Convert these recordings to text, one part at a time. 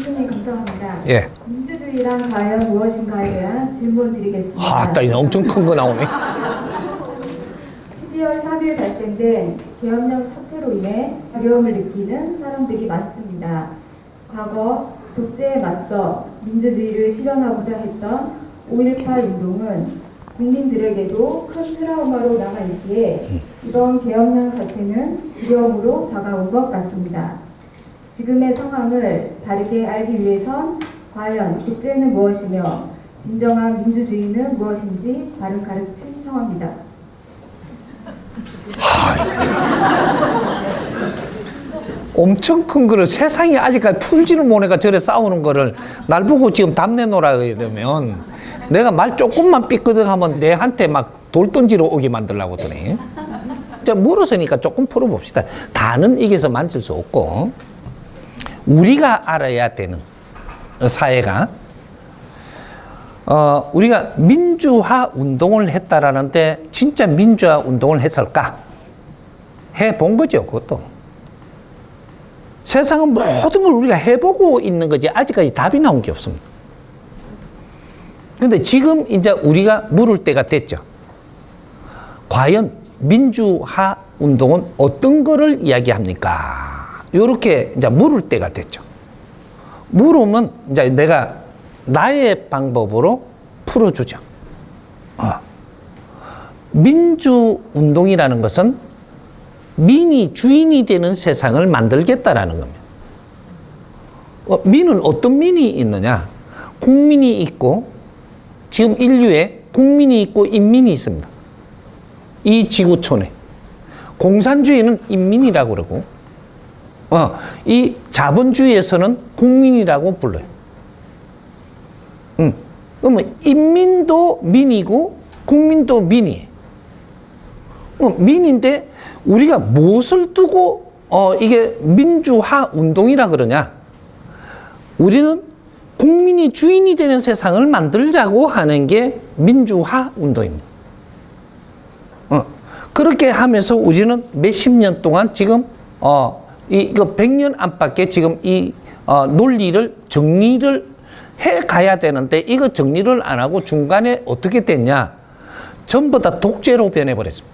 교수님 감사합니다. 예. 민주주의란 과연 무엇인가에 대한 질문 드리겠습니다. 아따, 이거 엄청 큰 거 나오네. 12월 4일 발생된 계엄령 사태로 인해 두려움을 느끼는 사람들이 많습니다. 과거 독재에 맞서 민주주의를 실현하고자 했던 5.18 운동은 국민들에게도 큰 트라우마로 남아있기에 이번 계엄령 사태는 두려움으로 다가온 것 같습니다. 지금의 상황을 다르게 알기 위해선 과연 독재는 무엇이며 진정한 민주주의는 무엇인지 바른 가르침 청합니다. 엄청 큰 거를 세상에 아직까지 풀지를 못해가 저래 싸우는 거를 날 보고 지금 답 내놓으라 이러면 내가 말 조금만 삐끄덕하면 내한테 막 돌 던지러 오게 만들려고 하더니. 자, 물었으니까 조금 풀어봅시다. 다는 이겨서 만질 수 없고 우리가 알아야 되는 사회가 우리가 민주화 운동을 했다라는데 진짜 민주화 운동을 했을까? 해본 거죠, 그것도. 세상은 모든 걸 우리가 해보고 있는 거지 아직까지 답이 나온 게 없습니다. 근데 지금 이제 우리가 물을 때가 됐죠. 과연 민주화 운동은 어떤 거를 이야기합니까? 요렇게 이제 물을 때가 됐죠. 물으면 이제 내가 나의 방법으로 풀어주죠. 민주운동이라는 것은 민이 주인이 되는 세상을 만들겠다라는 겁니다. 민은 어떤 민이 있느냐? 국민이 있고, 지금 인류에 국민이 있고 인민이 있습니다. 이 지구촌에. 공산주의는 인민이라고 그러고, 이 자본주의에서는 국민이라고 불러요. 그러면 인민도 민이고 국민도 민이에요. 민인데 우리가 무엇을 두고 이게 민주화 운동이라 그러냐? 우리는 국민이 주인이 되는 세상을 만들자고 하는 게 민주화 운동입니다. 그렇게 하면서 우리는 몇십 년 동안 지금 이거 100년 안팎에 지금 이 논리를 정리를 해 가야 되는데 이거 정리를 안 하고 중간에 어떻게 됐냐? 전부 다 독재로 변해버렸습니다.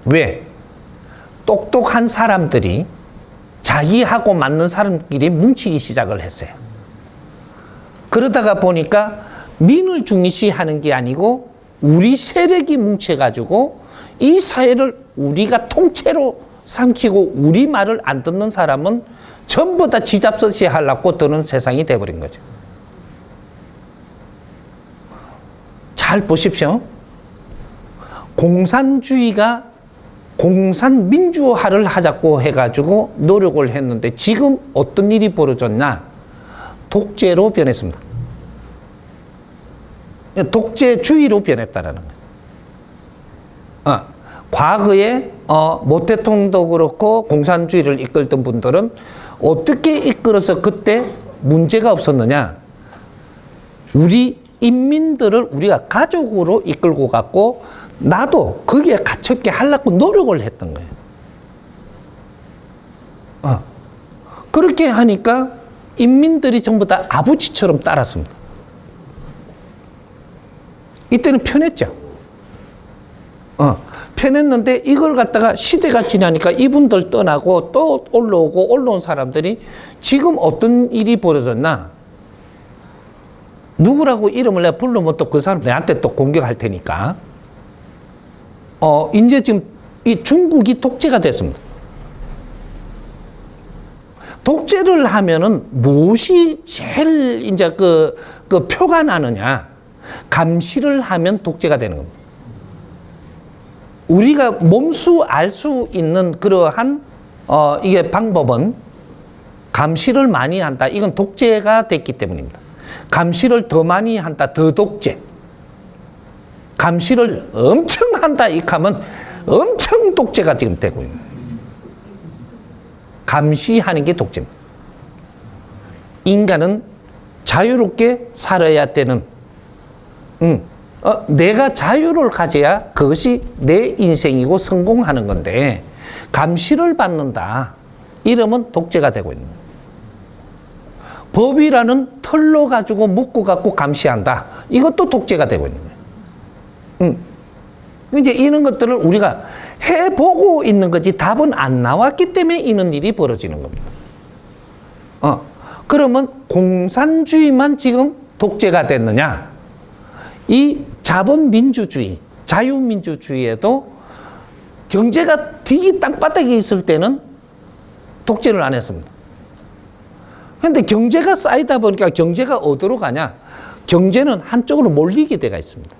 왜? 똑똑한 사람들이 자기하고 맞는 사람끼리 뭉치기 시작을 했어요. 그러다가 보니까 민을 중시하는 게 아니고 우리 세력이 뭉쳐가지고 이 사회를 우리가 통째로 삼키고 우리 말을 안 듣는 사람은 전부 다 지잡듯이 하려고 드는 세상이 돼버린 거죠. 잘 보십시오. 공산주의가 공산민주화를 하자고 해가지고 노력을 했는데 지금 어떤 일이 벌어졌냐? 독재로 변했습니다. 독재주의로 변했다라는 거예요. 과거에 모 대통령도 그렇고 공산주의를 이끌던 분들은 어떻게 이끌어서 그때 문제가 없었느냐? 우리 인민들을 우리가 가족으로 이끌고 갔고 나도 거기에 갇혔게 하려고 노력을 했던 거예요. 그렇게 하니까 인민들이 전부 다 아버지처럼 따랐습니다. 이때는 편했죠. 편했는데 이걸 갖다가 시대가 지나니까 이분들 떠나고 또 올라오고 올라온 사람들이 지금 어떤 일이 벌어졌나? 누구라고 이름을 내가 부르면 또 그 사람 내한테 또 공격할 테니까. 이제 지금 이 중국이 독재가 됐습니다. 독재를 하면은 무엇이 제일 이제 그 표가 나느냐? 감시를 하면 독재가 되는 겁니다. 우리가 몸소 알 수 있는 그러한 이게 방법은 감시를 많이 한다. 이건 독재가 됐기 때문입니다. 감시를 더 많이 한다. 더 독재. 감시를 엄청 한다. 이 하면 엄청 독재가 지금 되고 있는 거예요. 감시하는 게 독재입니다. 인간은 자유롭게 살아야 되는 내가 자유를 가져야 그것이 내 인생이고 성공하는 건데 감시를 받는다. 이러면 독재가 되고 있는 거예요. 법이라는 털로 가지고 묶고 갖고 감시한다. 이것도 독재가 되고 있는 거예요. 이제 이런 것들을 우리가 해보고 있는 거지 답은 안 나왔기 때문에 이런 일이 벌어지는 겁니다. 그러면 공산주의만 지금 독재가 됐느냐? 이 자본민주주의, 자유민주주의에도 경제가 되게 땅바닥에 있을 때는 독재를 안 했습니다. 그런데 경제가 쌓이다 보니까 경제가 어디로 가냐? 경제는 한쪽으로 몰리게 돼가 있습니다.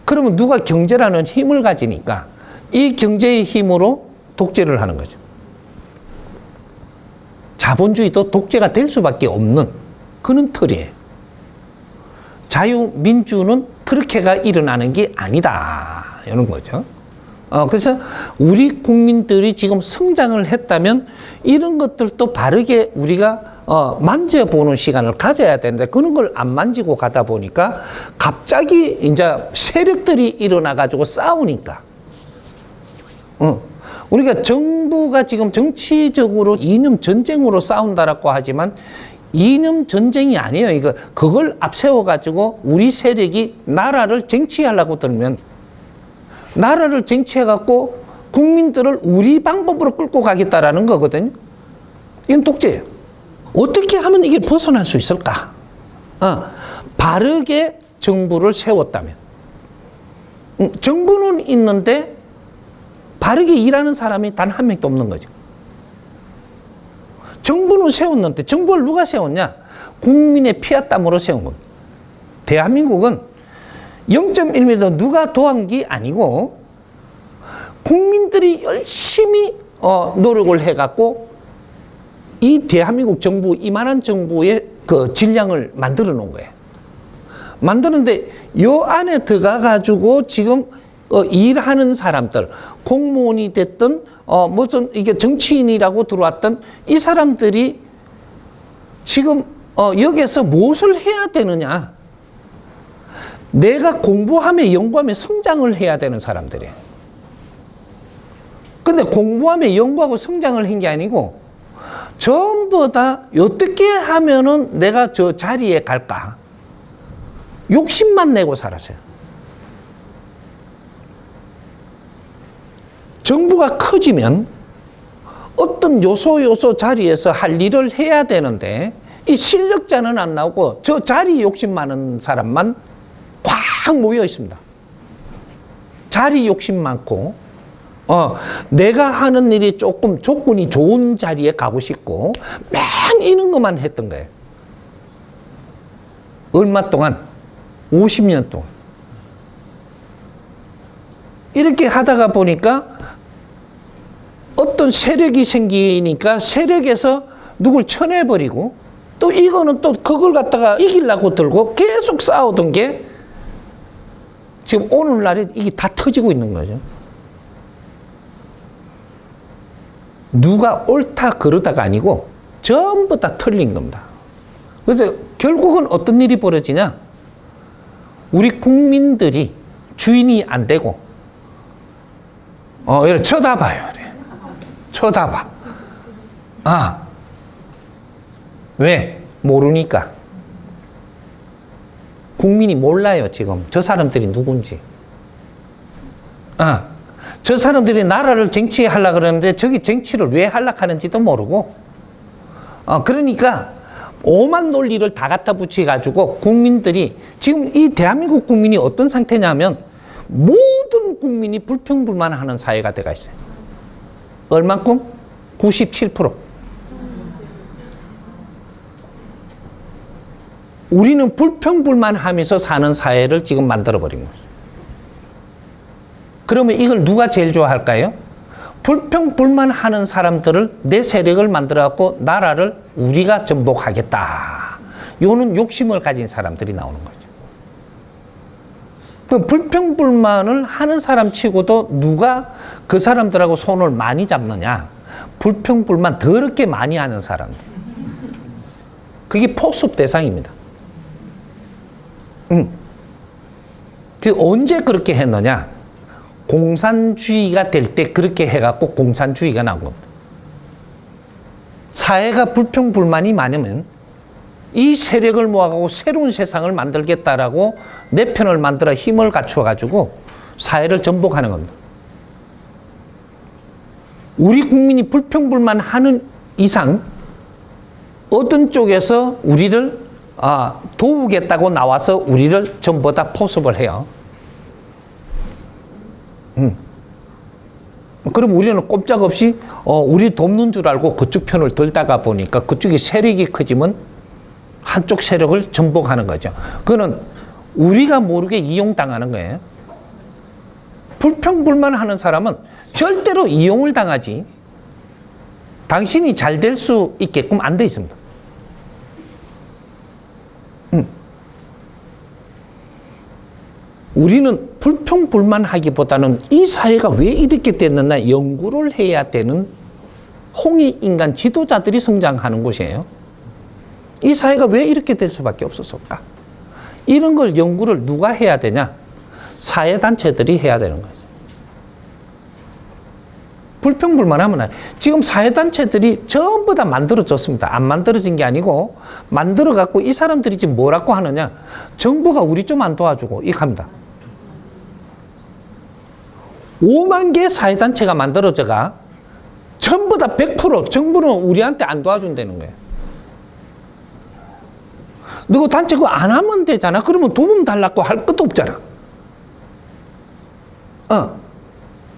그러면 누가 경제라는 힘을 가지니까 이 경제의 힘으로 독재를 하는 거죠. 자본주의도 독재가 될 수밖에 없는 그런 틀이에요. 자유민주는 그렇게가 일어나는 게 아니다. 이런 거죠. 그래서 우리 국민들이 지금 성장을 했다면 이런 것들도 바르게 우리가 만져보는 시간을 가져야 되는데 그런 걸 안 만지고 가다 보니까 갑자기 이제 세력들이 일어나가지고 싸우니까 우리가 정부가 지금 정치적으로 이념 전쟁으로 싸운다라고 하지만 이념 전쟁이 아니에요. 그걸 앞세워가지고 우리 세력이 나라를 쟁취하려고 들면 나라를 쟁취해갖고 국민들을 우리 방법으로 끌고 가겠다라는 거거든요. 이건 독재예요. 어떻게 하면 이게 벗어날 수 있을까? 바르게 정부를 세웠다면. 정부는 있는데 바르게 일하는 사람이 단 한 명도 없는 거죠. 정부는 세웠는데 정부를 누가 세웠냐? 국민의 피와 땀으로 세운 겁니다. 대한민국은 0.1m 누가 도한 게 아니고 국민들이 열심히 노력을 해갖고 이 대한민국 정부, 이만한 정부의 그 질량을 만들어 놓은 거예요. 만드는데 요 안에 들어가가지고 지금 일하는 사람들, 공무원이 됐든 무슨 이게 정치인이라고 들어왔던 이 사람들이 지금 여기에서 무엇을 해야 되느냐? 내가 공부하며 연구하며 성장을 해야 되는 사람들이에요. 근데 공부하며 연구하고 성장을 한 게 아니고 전부 다 어떻게 하면은 내가 저 자리에 갈까? 욕심만 내고 살았어요. 정부가 커지면 어떤 요소 자리에서 할 일을 해야 되는데 이 실력자는 안 나오고 저 자리 욕심 많은 사람만 꽉 모여 있습니다. 자리 욕심 많고 내가 하는 일이 조금 조건이 좋은 자리에 가고 싶고 맨 이런 것만 했던 거예요. 얼마 동안? 50년 동안. 이렇게 하다가 보니까 어떤 세력이 생기니까 세력에서 누굴 쳐내버리고 또 이거는 또 그걸 갖다가 이기려고 들고 계속 싸우던 게 지금 오늘날에 이게 다 터지고 있는 거죠. 누가 옳다 그러다가 아니고 전부 다 틀린 겁니다. 그래서 결국은 어떤 일이 벌어지냐? 우리 국민들이 주인이 안 되고 이렇게 쳐다봐요. 이래. 쳐다봐. 왜? 모르니까. 국민이 몰라요, 지금. 저 사람들이 누군지. 저 사람들이 나라를 쟁취하려고 그러는데 저기 쟁취를 왜 하려고 하는지도 모르고. 그러니까 오만 논리를 다 갖다 붙여가지고 국민들이 지금 이 대한민국 국민이 어떤 상태냐면 모든 국민이 불평불만하는 사회가 돼가 있어요. 얼만큼? 97%. 우리는 불평불만하면서 사는 사회를 지금 만들어버린 거죠. 그러면 이걸 누가 제일 좋아할까요? 불평불만하는 사람들을 내 세력을 만들어갖고 나라를 우리가 전복하겠다. 요는 욕심을 가진 사람들이 나오는 거죠. 그 불평불만을 하는 사람 치고도 누가 그 사람들하고 손을 많이 잡느냐? 불평불만 더럽게 많이 하는 사람들. 그게 포섭 대상입니다. 그 언제 그렇게 했느냐? 공산주의가 될 때 그렇게 해갖고 공산주의가 나온 겁니다. 사회가 불평불만이 많으면 이 세력을 모아가고 새로운 세상을 만들겠다라고 내 편을 만들어 힘을 갖추어가지고 사회를 전복하는 겁니다. 우리 국민이 불평불만하는 이상 어떤 쪽에서 우리를 도우겠다고 나와서 우리를 전부 다 포섭을 해요. 그럼 우리는 꼼짝없이 우리 돕는 줄 알고 그쪽 편을 들다가 보니까 그쪽이 세력이 커지면 한쪽 세력을 전복하는 거죠. 그거는 우리가 모르게 이용당하는 거예요. 불평불만하는 사람은 절대로 이용을 당하지 당신이 잘 될 수 있게끔 안 돼 있습니다. 우리는 불평불만하기보다는 이 사회가 왜 이렇게 됐느냐 연구를 해야 되는 홍익인간 지도자들이 성장하는 곳이에요. 이 사회가 왜 이렇게 될 수밖에 없었을까? 이런 걸 연구를 누가 해야 되냐? 사회단체들이 해야 되는 거죠. 불평불만하면 지금 사회단체들이 전부 다 만들어졌습니다. 안 만들어진 게 아니고 만들어갖고 이 사람들이 지금 뭐라고 하느냐? 정부가 우리 좀 안 도와주고 이렇게 합니다. 5만 개 사회단체가 만들어져가 전부 다 100% 정부는 우리한테 안 도와준다는 거예요. 너 단체 그거 안 하면 되잖아. 그러면 도움 달라고 할 것도 없잖아.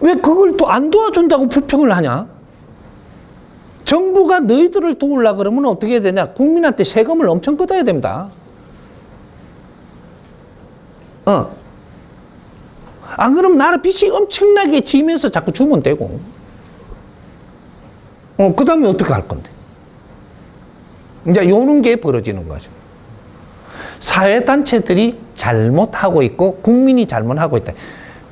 왜 그걸 또 안 도와준다고 불평을 하냐? 정부가 너희들을 도우려고 그러면 어떻게 해야 되냐? 국민한테 세금을 엄청 걷어야 됩니다. 안 그러면 나라 빚이 엄청나게 지면서 자꾸 주면 되고. 그 다음에 어떻게 할 건데? 이제 요런 게 벌어지는 거죠. 사회단체들이 잘못하고 있고 국민이 잘못하고 있다.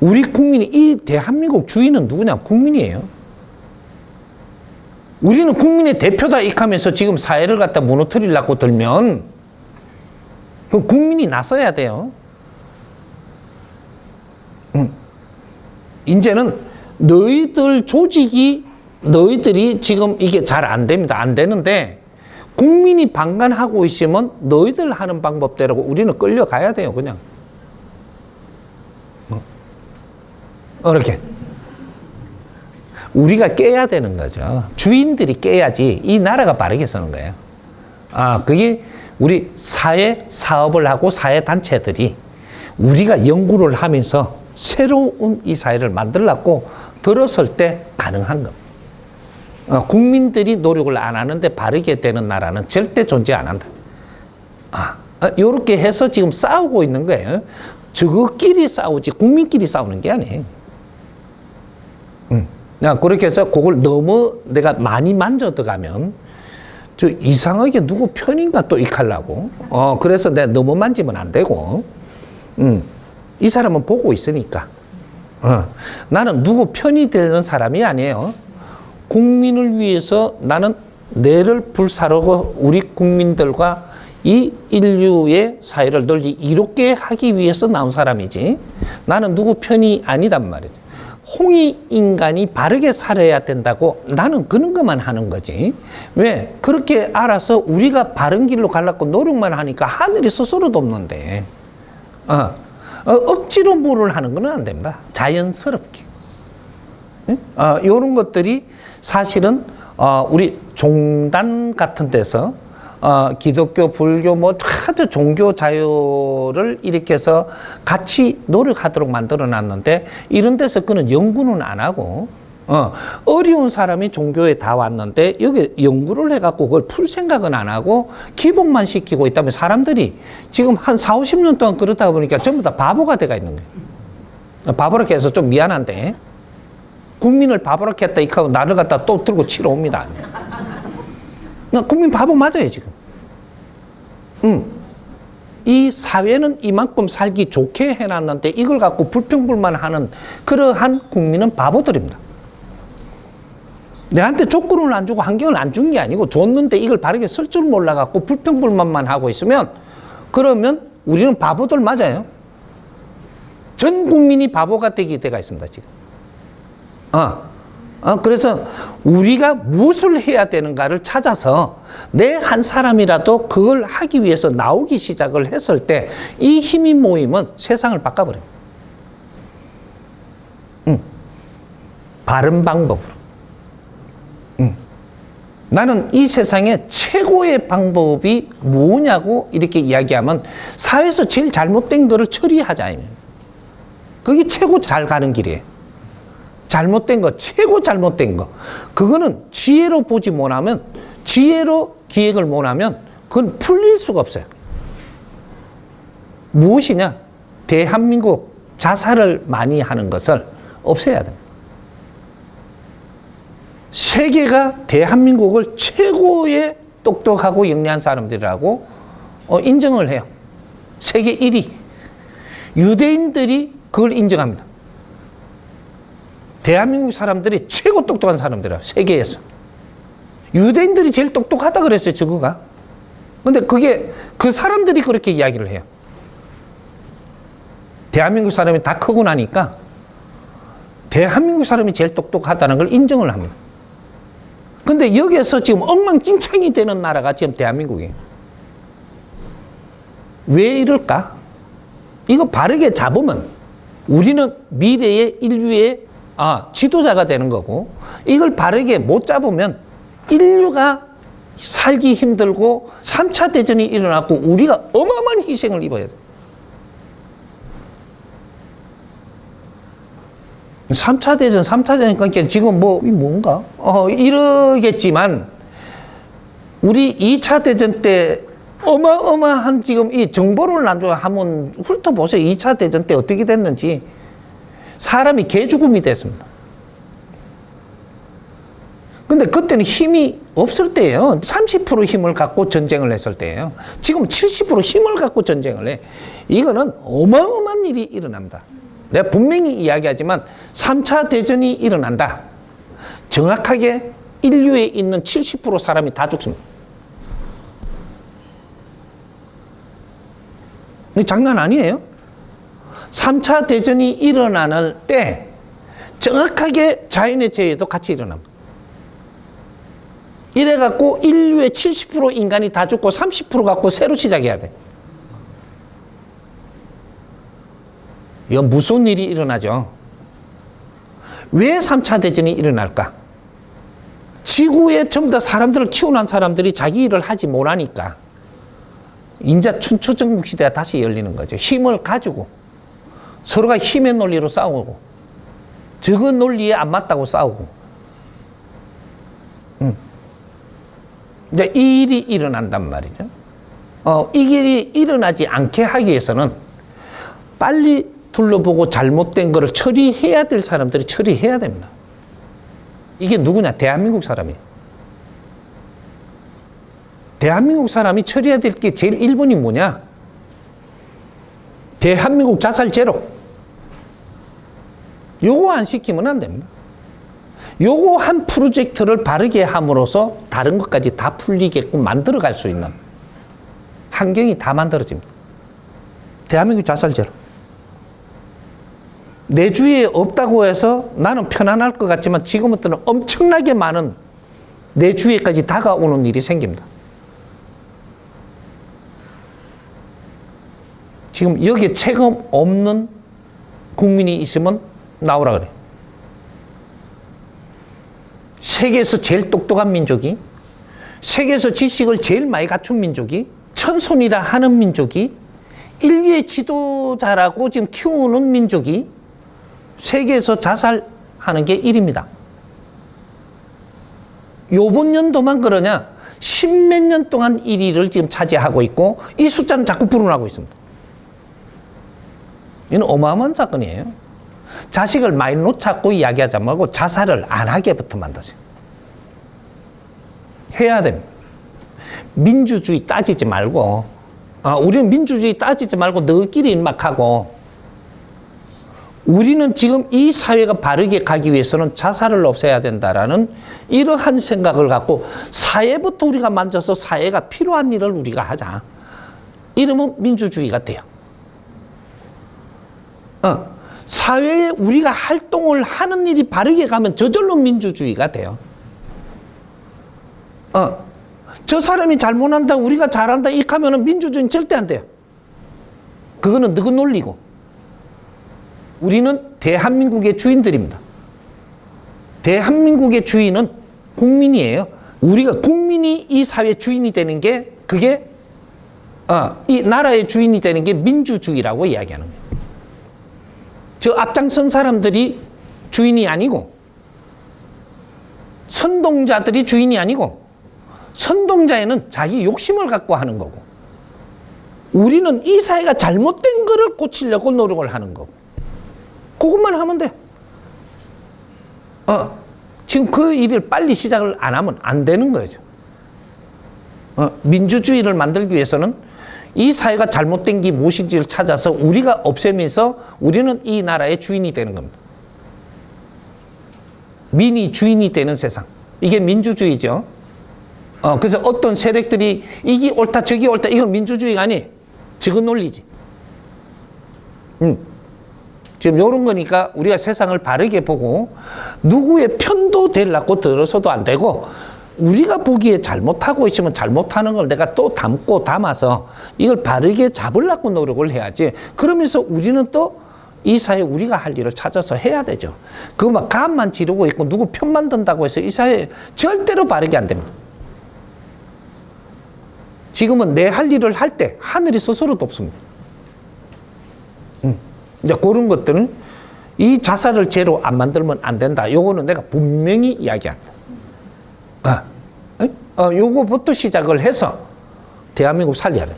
우리 국민이 이 대한민국 주인은 누구냐? 국민이에요. 우리는 국민의 대표다 익하면서 지금 사회를 갖다 무너뜨리려고 들면 그 국민이 나서야 돼요. 이제는 너희들 조직이 너희들이 지금 이게 잘 안 됩니다. 안 되는데 국민이 방관하고 있으면 너희들 하는 방법대로 우리는 끌려가야 돼요. 그냥 이렇게 우리가 깨야 되는 거죠. 주인들이 깨야지 이 나라가 바르게 서는 거예요. 그게 우리 사회 사업을 하고 사회 단체들이 우리가 연구를 하면서 새로운 이 사회를 만들려고 들었을 때 가능한 겁니다. 국민들이 노력을 안 하는데 바르게 되는 나라는 절대 존재 안 한다. 요렇게 해서 지금 싸우고 있는 거예요. 저거끼리 싸우지 국민끼리 싸우는 게 아니에요. 그렇게 해서 그걸 너무 내가 많이 만져들어가면 저 이상하게 누구 편인가 또 익하려고. 그래서 내가 너무 만지면 안 되고. 이 사람은 보고 있으니까. 나는 누구 편이 되는 사람이 아니에요. 국민을 위해서 나는 뇌를 불사르고 우리 국민들과 이 인류의 사회를 널리 이롭게 하기 위해서 나온 사람이지. 나는 누구 편이 아니단 말이죠. 홍익인간이 바르게 살아야 된다고 나는 그런 것만 하는 거지. 왜? 그렇게 알아서 우리가 바른 길로 가려고 노력만 하니까 하늘이 스스로도 없는데. 억지로 뭐를 하는 건 안 됩니다. 자연스럽게. 이런 것들이 사실은 우리 종단 같은 데서 기독교, 불교 아주 종교 자유를 일으켜서 같이 노력하도록 만들어 놨는데 이런 데서 그는 연구는 안 하고 어려운 사람이 종교에 다 왔는데 여기 연구를 해갖고 그걸 풀 생각은 안 하고 기복만 시키고 있다면 사람들이 지금 한 4, 50년 동안 그러다 보니까 전부 다 바보가 돼가 있는 거예요. 바보렇게 해서 좀 미안한데 국민을 바보렇게 했다 이하고 나를 갖다 또 들고 치러 옵니다. 국민 바보 맞아요 지금. 이 사회는 이만큼 살기 좋게 해놨는데 이걸 갖고 불평불만하는 그러한 국민은 바보들입니다. 내한테 조건을 안 주고 환경을 안 준 게 아니고 줬는데 이걸 바르게 쓸 줄 몰라갖고 불평불만만 하고 있으면 그러면 우리는 바보들 맞아요. 전 국민이 바보가 되게 돼가 있습니다 지금. 그래서 우리가 무엇을 해야 되는가를 찾아서 내 한 사람이라도 그걸 하기 위해서 나오기 시작을 했을 때 이 힘이 모이면 세상을 바꿔버려요. 바른 방법으로. 나는 이 세상에 최고의 방법이 뭐냐고 이렇게 이야기하면 사회에서 제일 잘못된 거를 처리하자. 그게 최고 잘 가는 길이에요. 잘못된 거, 최고 잘못된 거. 그거는 지혜로 보지 못하면, 지혜로 기획을 못하면 그건 풀릴 수가 없어요. 무엇이냐? 대한민국 자살을 많이 하는 것을 없애야 됩니다. 세계가 대한민국을 최고의 똑똑하고 영리한 사람들이라고 인정을 해요. 세계 1위. 유대인들이 그걸 인정합니다. 대한민국 사람들이 최고 똑똑한 사람들이에요. 세계에서. 유대인들이 제일 똑똑하다 그랬어요. 저거가. 근데 그게 그 사람들이 그렇게 이야기를 해요. 대한민국 사람이 다 크고 나니까 대한민국 사람이 제일 똑똑하다는 걸 인정을 합니다. 근데 여기에서 지금 엉망진창이 되는 나라가 지금 대한민국이에요. 왜 이럴까? 이거 바르게 잡으면 우리는 미래의 인류의 지도자가 되는 거고, 이걸 바르게 못 잡으면 인류가 살기 힘들고 3차 대전이 일어났고 우리가 어마어마한 희생을 입어야 돼요. 3차 대전, 그러니까 지금 뭔가? 이러겠지만, 우리 2차 대전 때 어마어마한 지금 이 정보를 나중에 한번 훑어보세요. 2차 대전 때 어떻게 됐는지. 사람이 개죽음이 됐습니다. 근데 그때는 힘이 없을 때예요. 30% 힘을 갖고 전쟁을 했을 때예요. 지금 70% 힘을 갖고 전쟁을 해. 이거는 어마어마한 일이 일어납니다. 내가 분명히 이야기하지만 3차 대전이 일어난다. 정확하게 인류에 있는 70% 사람이 다 죽습니다. 이거 장난 아니에요. 3차 대전이 일어나는 때 정확하게 자연의 재해도 같이 일어납니다. 이래갖고 인류의 70% 인간이 다 죽고 30% 갖고 새로 시작해야 돼. 이건 무서운 일이 일어나죠. 왜 3차 대전이 일어날까? 지구에 전부 다 사람들을 키워놓은 사람들이 자기 일을 하지 못하니까 이제 춘추전국 시대가 다시 열리는 거죠. 힘을 가지고 서로가 힘의 논리로 싸우고 저거 논리에 안 맞다고 싸우고 이제 이 일이 일어난단 말이죠. 이 일이 일어나지 않게 하기 위해서는 빨리 둘러보고 잘못된 거를 처리해야 될 사람들이 처리해야 됩니다. 이게 누구냐? 대한민국 사람이에요. 대한민국 사람이 처리해야 될 게 제일 1번이 뭐냐? 대한민국 자살 제로. 요거 안 시키면 안 됩니다. 요거 한 프로젝트를 바르게 함으로써 다른 것까지 다 풀리게끔 만들어 갈 수 있는 환경이 다 만들어집니다. 대한민국 자살 제로. 내 주위에 없다고 해서 나는 편안할 것 같지만 지금부터는 엄청나게 많은 내 주위에까지 다가오는 일이 생깁니다. 지금 여기에 체감 없는 국민이 있으면 나오라 그래. 세계에서 제일 똑똑한 민족이, 세계에서 지식을 제일 많이 갖춘 민족이, 천손이라 하는 민족이, 인류의 지도자라고 지금 키우는 민족이 세계에서 자살하는 게 1입니다. 요번 연도만 그러냐? 10몇 년 동안 1위를 지금 차지하고 있고 이 숫자는 자꾸 불어나고 있습니다. 이는 어마어마한 사건이에요. 자식을 많이 놓자고 이야기하지 말고 자살을 안 하게부터 만드세요. 해야 됩니다. 민주주의 따지지 말고 우리는 민주주의 따지지 말고 너희끼리 막 하고 우리는 지금 이 사회가 바르게 가기 위해서는 자살을 없애야 된다라는 이러한 생각을 갖고 사회부터 우리가 만져서 사회가 필요한 일을 우리가 하자. 이러면 민주주의가 돼요. 사회에 우리가 활동을 하는 일이 바르게 가면 저절로 민주주의가 돼요. 저 사람이 잘못한다, 우리가 잘한다, 이렇게 하면 민주주의는 절대 안 돼요. 그거는 너그 논리고. 우리는 대한민국의 주인들입니다. 대한민국의 주인은 국민이에요. 우리가 국민이 이 사회 주인이 되는 게, 그게 이 나라의 주인이 되는 게 민주주의라고 이야기하는 거예요. 저 앞장선 사람들이 주인이 아니고, 선동자들이 주인이 아니고, 선동자에는 자기 욕심을 갖고 하는 거고, 우리는 이 사회가 잘못된 거를 고치려고 노력을 하는 거고, 그것만 하면 돼. 지금 그 일을 빨리 시작을 안 하면 안 되는 거죠. 민주주의를 만들기 위해서는 이 사회가 잘못된 게 무엇인지를 찾아서 우리가 없애면서 우리는 이 나라의 주인이 되는 겁니다. 민이 주인이 되는 세상. 이게 민주주의죠. 그래서 어떤 세력들이 이게 옳다 저기 옳다, 이건 민주주의가 아니, 저건 논리지. 지금 이런 거니까 우리가 세상을 바르게 보고 누구의 편도 되려고 들어서도 안 되고, 우리가 보기에 잘못하고 있으면 잘못하는 걸 내가 또 담아서 이걸 바르게 잡으려고 노력을 해야지. 그러면서 우리는 또 이 사회에 우리가 할 일을 찾아서 해야 되죠. 그거 막 감만 지르고 있고 누구 편만 든다고 해서 이 사회 절대로 바르게 안 됩니다. 지금은 내 할 일을 할 때 하늘이 스스로 돕습니다. 이제 그런 것들은 이 자살을 죄로 안 만들면 안 된다. 요거는 내가 분명히 이야기한다. 요거부터 시작을 해서 대한민국 살려야 돼.